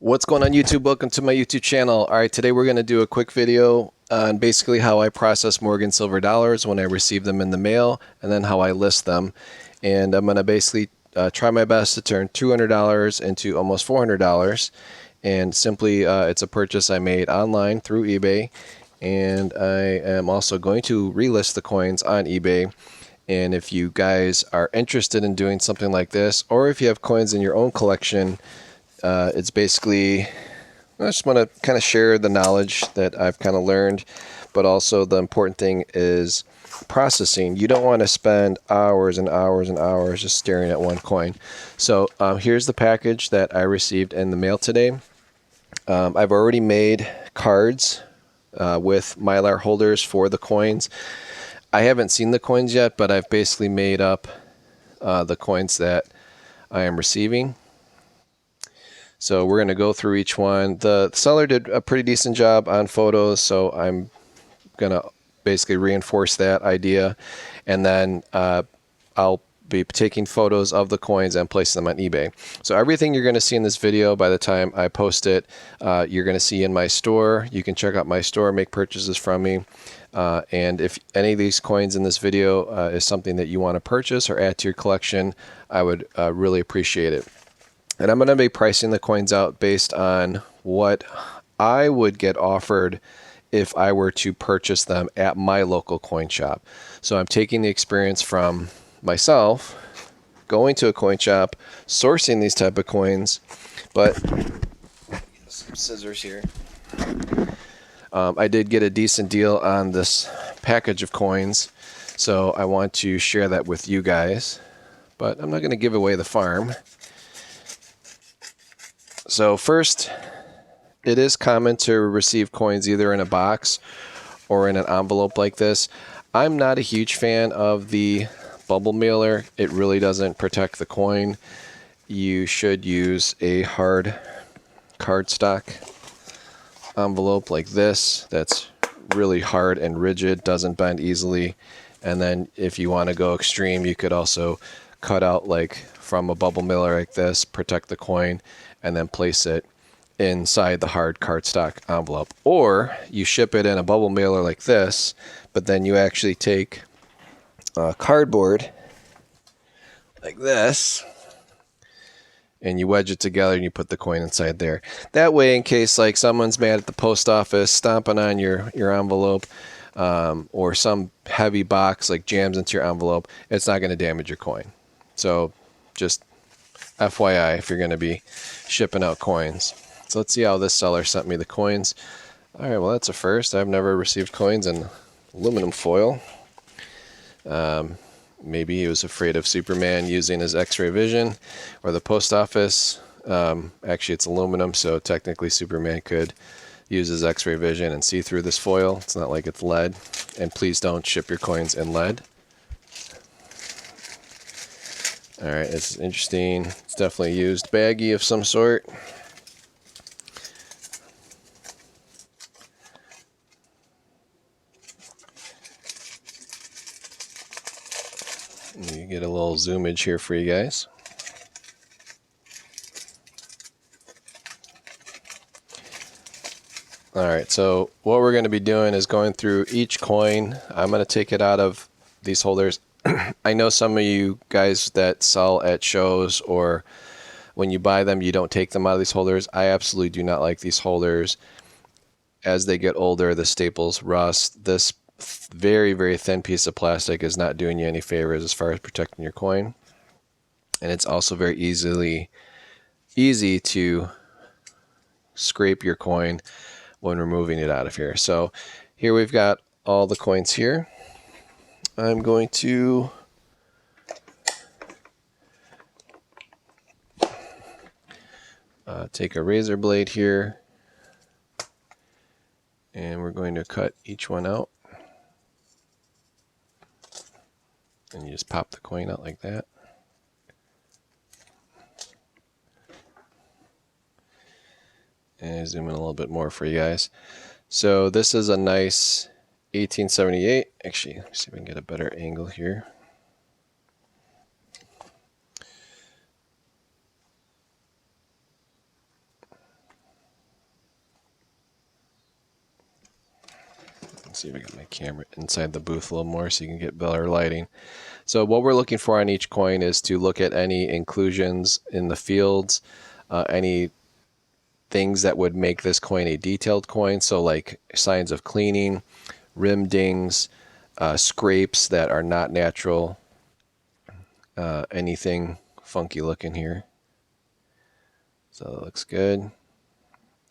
What's going on YouTube? Welcome to my YouTube channel. Alright, today we're going to do a quick video on basically how I process Morgan silver dollars when I receive them in the mail, and then how I list them. And I'm going to basically try my best to turn $200 into almost $400. And simply it's a purchase I made online through eBay, and I am also going to relist the coins on eBay. And if you guys are interested in doing something like this, or if you have coins in your own collection, it's basically, I just want to kind of share the knowledge that I've kind of learned, but also the important thing is processing. You don't want to spend hours and hours and hours just staring at one coin. So here's the package that I received in the mail today. I've already made cards with Mylar holders for the coins. I haven't seen the coins yet, but I've basically made up the coins that I am receiving. So we're going to go through each one. The seller did a pretty decent job on photos, so I'm going to basically reinforce that idea. And then I'll be taking photos of the coins and placing them on eBay. So everything you're going to see in this video, by the time I post it, you're going to see in my store. You can check out my store, make purchases from me. And if any of these coins in this video is something that you want to purchase or add to your collection, I would really appreciate it. And I'm going to be pricing the coins out based on what I would get offered if I were to purchase them at my local coin shop. So I'm taking the experience from myself, going to a coin shop, sourcing these type of coins, but some scissors here. I did get a decent deal on this package of coins, so I want to share that with you guys, but I'm not going to give away the farm. So first, it is common to receive coins either in a box or in an envelope like this. I'm not a huge fan of the bubble mailer. It really doesn't protect the coin. You should use a hard cardstock envelope like this that's really hard and rigid, doesn't bend easily. And then if you want to go extreme, you could also cut out like from a bubble mailer like this, protect the coin, and then place it inside the hard cardstock envelope. Or you ship it in a bubble mailer like this, but then you actually take cardboard like this and you wedge it together and you put the coin inside there. That way, in case like someone's mad at the post office stomping on your envelope, or some heavy box like jams into your envelope, it's not going to damage your coin. So just FYI if you're going to be shipping out coins. So let's see how this seller sent me the coins. All right, well, that's a first. I've never received coins in aluminum foil. Maybe he was afraid of Superman using his x-ray vision, or the post office. Actually, it's aluminum, so technically Superman could use his x-ray vision and see through this foil. It's not like it's lead. And please don't ship your coins in lead. All right, it's interesting. It's definitely a used baggie of some sort. You get a little zoomage here for you guys. All right, so what we're going to be doing is going through each coin. I'm going to take it out of these holders. I know some of you guys that sell at shows, or when you buy them, you don't take them out of these holders. I absolutely do not like these holders. As they get older, the staples rust. This very, very thin piece of plastic is not doing you any favors as far as protecting your coin. And it's also very easy to scrape your coin when removing it out of here. So here we've got all the coins here. I'm going to take a razor blade here, and we're going to cut each one out. And you just pop the coin out like that. And zoom in a little bit more for you guys. So this is a nice 1878. Actually, let me see if I can get a better angle here. Let's see if I got my camera inside the booth a little more so you can get better lighting. So what we're looking for on each coin is to look at any inclusions in the fields, any things that would make this coin a detailed coin. So like signs of cleaning, rim dings, scrapes that are not natural, anything funky looking here. So it looks good.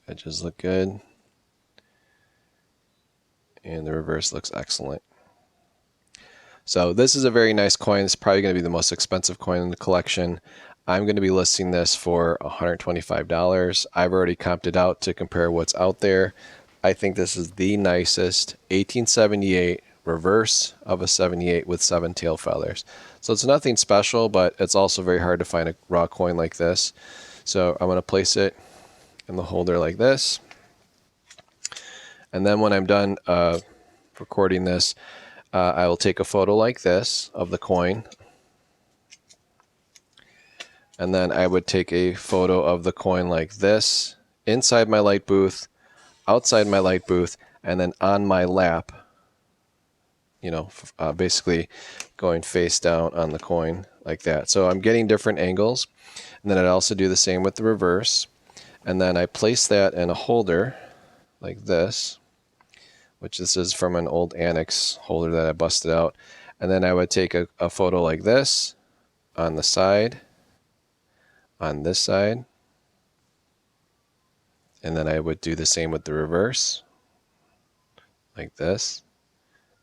Edges look good. And the reverse looks excellent. So this is a very nice coin. It's probably going to be the most expensive coin in the collection. I'm going to be listing this for $125. I've already comped it out to compare what's out there. I think this is the nicest 1878 reverse of a 78 with 7 tail feathers. So it's nothing special, but it's also very hard to find a raw coin like this. So I'm going to place it in the holder like this. And then when I'm done recording this, I will take a photo like this of the coin. And then I would take a photo of the coin like this, inside my light booth, outside my light booth, and then on my lap, you know, basically going face down on the coin like that. So I'm getting different angles. And then I'd also do the same with the reverse. And then I place that in a holder like this, which this is from an old Annex holder that I busted out. And then I would take a photo like this on the side, on this side, and then I would do the same with the reverse, like this,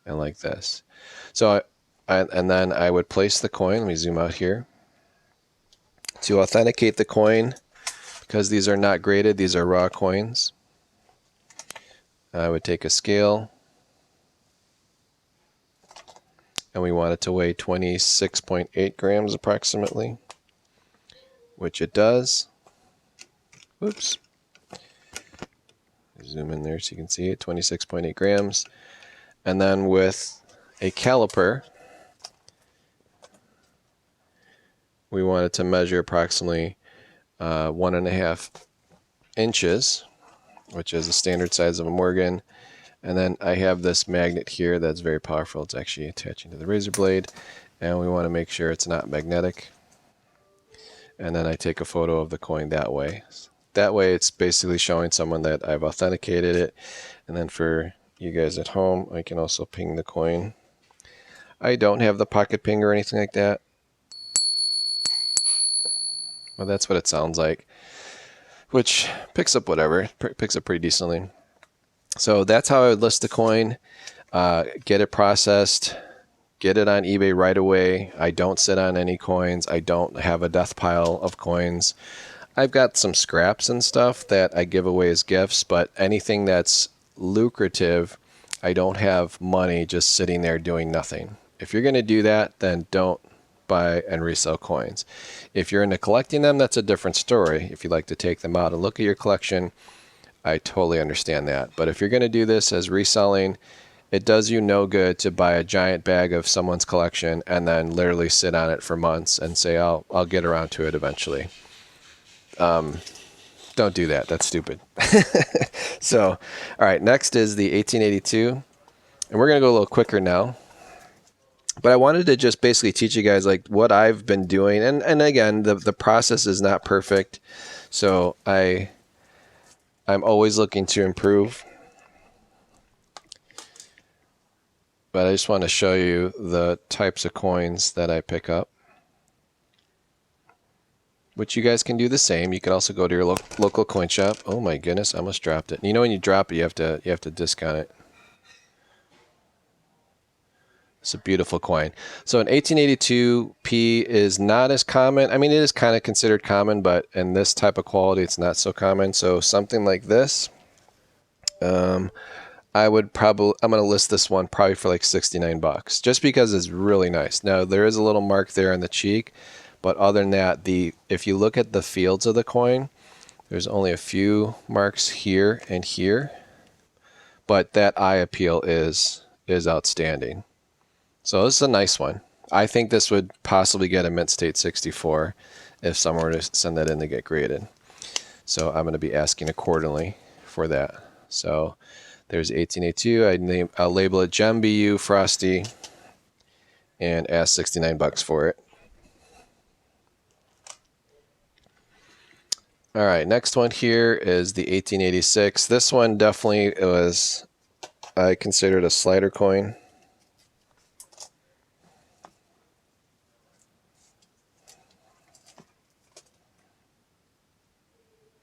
and like this. So and then I would place the coin, let me zoom out here, to authenticate the coin, because these are not graded, these are raw coins. I would take a scale, and we want it to weigh 26.8 grams approximately, which it does. Oops. Zoom in there so you can see it, 26.8 grams. And then with a caliper, we want it to measure approximately 1.5 inches, which is the standard size of a Morgan. And then I have this magnet here that's very powerful. It's actually attaching to the razor blade, and we want to make sure it's not magnetic. And then I take a photo of the coin that way. That way it's basically showing someone that I've authenticated it. And then for you guys at home, I can also ping the coin. I don't have the pocket ping or anything like that. Well, that's what it sounds like, which picks up whatever, picks up pretty decently. So that's how I would list the coin, get it processed, get it on eBay right away. I don't sit on any coins. I don't have a death pile of coins. I've got some scraps and stuff that I give away as gifts, but anything that's lucrative, I don't have money just sitting there doing nothing. If you're going to do that, then don't buy and resell coins. If you're into collecting them, that's a different story. If you like to take them out and look at your collection, I totally understand that. But if you're going to do this as reselling, it does you no good to buy a giant bag of someone's collection and then literally sit on it for months and say, I'll get around to it eventually. Don't do that. That's stupid. So, all right, next is the 1882. And we're going to go a little quicker now. But I wanted to just basically teach you guys like what I've been doing. And again, the process is not perfect. So I'm always looking to improve. But I just want to show you the types of coins that I pick up, which you guys can do the same. You can also go to your local coin shop. Oh my goodness, I almost dropped it. You know when you drop it, you have to discount it. It's a beautiful coin. So an 1882p is not as common. I mean, it is kind of considered common, but in this type of quality, it's not so common. So something like this, I'm going to list this one probably for like 69 bucks, just because it's really nice. Now there is a little mark there on the cheek, but other than that, if you look at the fields of the coin, there's only a few marks here and here, but that eye appeal is outstanding. So this is a nice one. I think this would possibly get a mint state 64 if someone were to send that in to get graded. So I'm going to be asking accordingly for that. So There's 1882. I'll label it Gem BU Frosty and ask 69 bucks for it. All right, next one here is the 1886. This one definitely was, I considered a slider coin.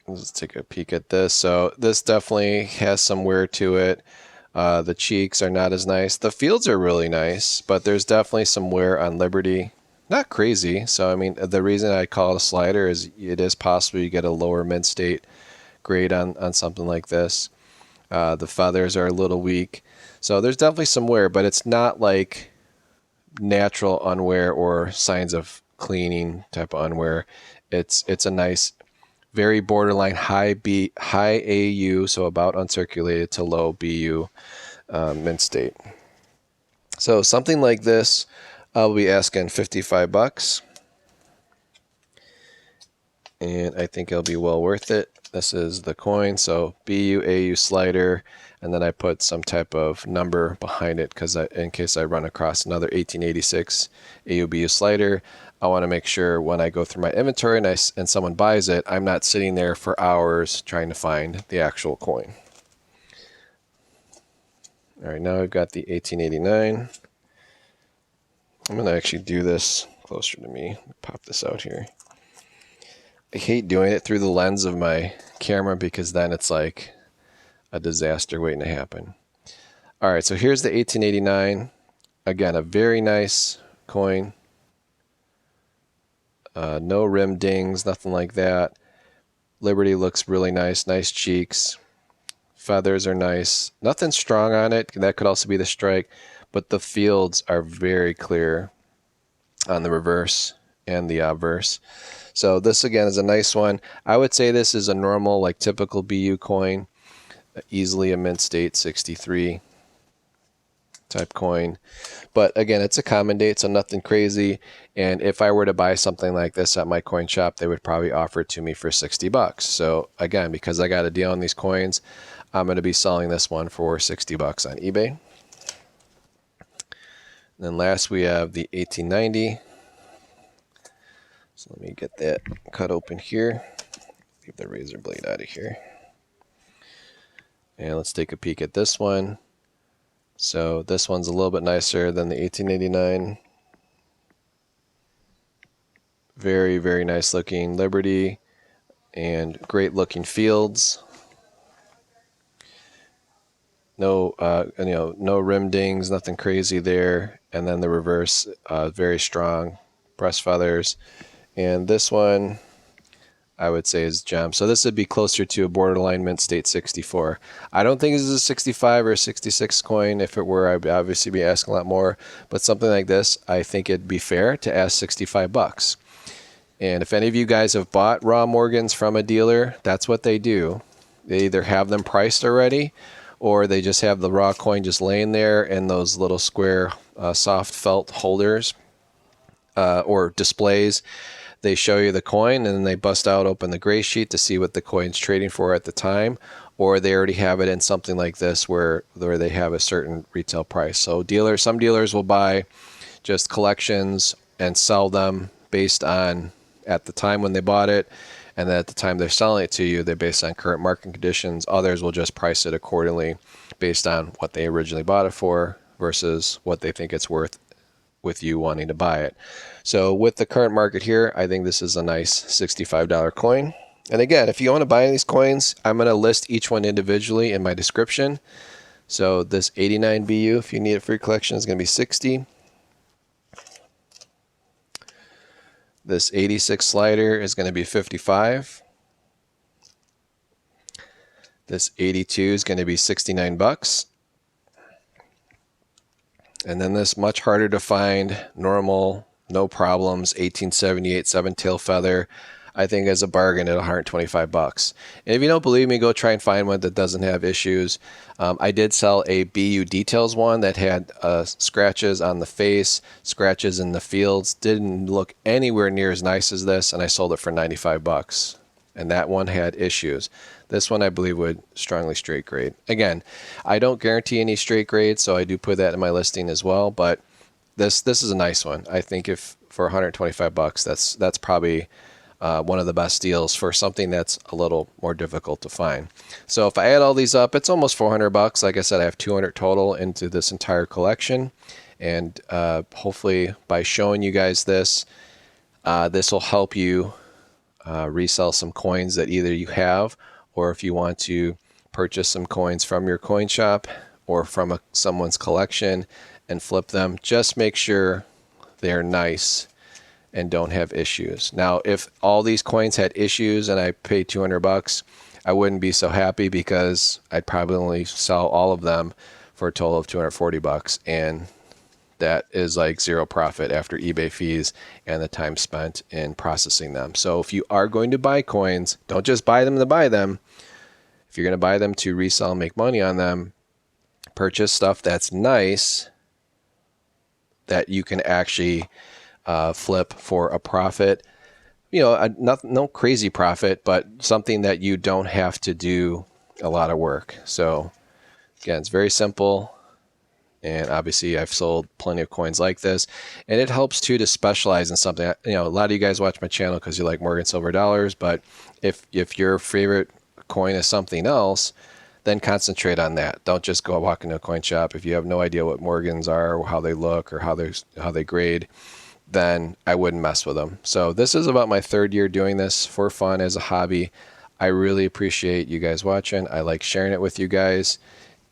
Let's take a peek at this. So this definitely has some wear to it. The cheeks are not as nice. The fields are really nice, but there's definitely some wear on Liberty. Not crazy. So I mean, the reason I call it a slider is it is possible you get a lower mint state grade on something like this. The feathers are a little weak. So there's definitely some wear, but it's not like natural unwear or signs of cleaning type of unwear. It's a nice, very borderline high AU, so about uncirculated, to low BU mint state. So something like this, I'll be asking 55 bucks, and I think it'll be well worth it. This is the coin, so BU AU slider, and then I put some type of number behind it because in case I run across another 1886 AU BU slider, I want to make sure when I go through my inventory and someone buys it, I'm not sitting there for hours trying to find the actual coin. All right, now I've got the 1889. I'm going to actually do this closer to me. Pop this out here. I hate doing it through the lens of my camera because then it's like a disaster waiting to happen. All right, so here's the 1889. Again, a very nice coin. No rim dings, nothing like that. Liberty looks really nice. Nice cheeks. Feathers are nice. Nothing strong on it. That could also be the strike. But the fields are very clear on the reverse and the obverse. So this again is a nice one. I would say this is a normal, like typical BU coin, easily a mint state 63 type coin. But again, it's a common date, so nothing crazy. And if I were to buy something like this at my coin shop, they would probably offer it to me for 60 bucks. So again, because I got a deal on these coins, I'm going to be selling this one for 60 bucks on eBay. And then last we have the 1890. So let me get that cut open here. Leave the razor blade out of here. And let's take a peek at this one. So this one's a little bit nicer than the 1889. Very, very nice looking Liberty and great looking fields. No, no rim dings, nothing crazy there. And then the reverse, very strong breast feathers. And this one, I would say, is gem. So this would be closer to a borderline mint state 64. I don't think this is a 65 or a 66 coin. If it were, I'd obviously be asking a lot more. But something like this, I think it'd be fair to ask 65 bucks. And if any of you guys have bought raw Morgans from a dealer, that's what they do. They either have them priced already, or they just have the raw coin just laying there in those little square soft felt holders or displays. They show you the coin and then they bust out open the gray sheet to see what the coin's trading for at the time, or they already have it in something like this where they have a certain retail price. So some dealers will buy just collections and sell them based on at the time when they bought it, and then at the time they're selling it to you, they're based on current market conditions. Others will just price it accordingly based on what they originally bought it for versus what they think it's worth with you wanting to buy it. So with the current market here, I think this is a nice $65 coin. And again, if you want to buy these coins, I'm going to list each one individually in my description. So this 89 BU, if you need it for your collection, is going to be 60. This 86 slider is going to be 55. This 82 is going to be 69 bucks. And then this much harder to find, normal, no problems, 1878 seven-tail feather, I think is a bargain at 125 bucks. And if you don't believe me, go try and find one that doesn't have issues. I did sell a BU Details one that had scratches on the face, scratches in the fields, didn't look anywhere near as nice as this, and I sold it for 95 bucks. And that one had issues. This one I believe would strongly straight grade. Again, I don't guarantee any straight grade, so I do put that in my listing as well, but this is a nice one. I think if for 125 bucks, that's probably one of the best deals for something that's a little more difficult to find. So if I add all these up, it's almost 400 bucks. Like I said, I have 200 total into this entire collection. And hopefully by showing you guys this, this will help you resell some coins that either you have, or if you want to purchase some coins from your coin shop or from someone's collection and flip them. Just make sure they're nice and don't have issues. Now, if all these coins had issues and I paid 200 bucks, I wouldn't be so happy because I'd probably only sell all of them for a total of 240 bucks. And that is like zero profit after eBay fees and the time spent in processing them. So if you are going to buy coins, don't just buy them to buy them. If you're going to buy them to resell and make money on them, purchase stuff that's nice that you can actually flip for a profit. You know, no crazy profit, but something that you don't have to do a lot of work. So again, it's very simple. And obviously I've sold plenty of coins like this, and it helps too to specialize in something. You know, a lot of you guys watch my channel because you like Morgan silver dollars, but if your favorite coin is something else, then concentrate on that. Don't just go walk into a coin shop. If you have no idea what Morgans are or how they look or how they grade, then I wouldn't mess with them. So this is about my third year doing this for fun as a hobby. I really appreciate you guys watching. I like sharing it with you guys.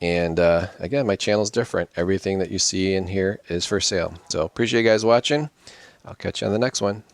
And again, my channel is different. Everything that you see in here is for sale. So appreciate you guys watching. I'll catch you on the next one.